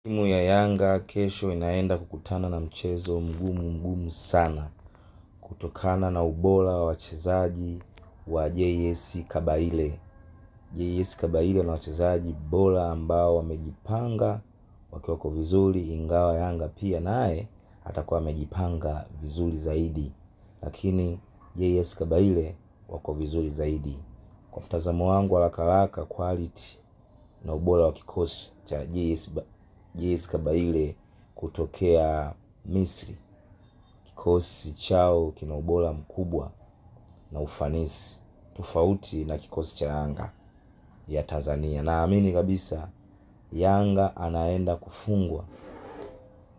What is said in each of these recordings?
Timu ya Yanga kesho inaenda kukutana na mchezo mgumu sana kutokana na ubora wa wachezaji wa JS Kabylie. JS Kabylie na wachezaji bora ambao wamejipanga wakiwa kwa vizuri, ingawa Yanga pia naye atakuwa amejipanga vizuri zaidi, lakini JS Kabylie wako vizuri zaidi. Kwa mtazamo wangu haraka quality na ubora wa kikosi cha JS Kabylie kutokea Misri, kikosi chao kina ubora mkubwa na ufanisi tofauti na kikosi cha Yanga ya Tanzania. Naamini kabisa Yanga anaenda kufungwa.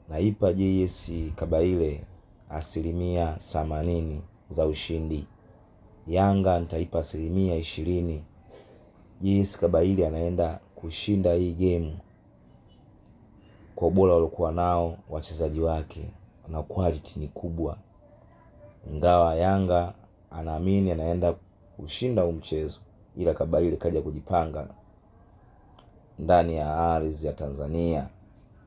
Naipa JS Kabylie 80% za ushindi. Yanga nitaipa 20%. JS Kabylie anaenda kushinda hii game kwa ubora waliokuwa nao wachezaji wake na quality ni kubwa. Ingawa Yanga anaamini anaenda kushinda huu mchezo, ila Kabylie kaja kujipanga ndani ya ardhi ya Tanzania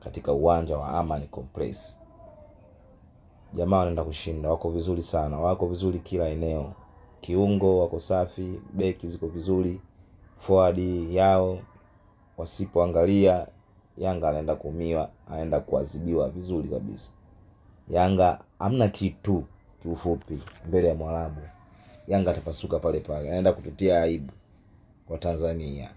katika uwanja wa Amani Complex. Jamaa wanaenda kushinda, wako vizuri sana, wako vizuri kila eneo. Kiungo wako safi, beki ziko vizuri, forward yao wasipoangalia Yanga anaenda kuumiwa, anaenda kuadhibiwa vizuri kabisa. Yanga hamna kitu, kiufupi mbele ya Mwarabu. Yanga atapasuka pale pale, anaenda kututia aibu kwa Tanzania.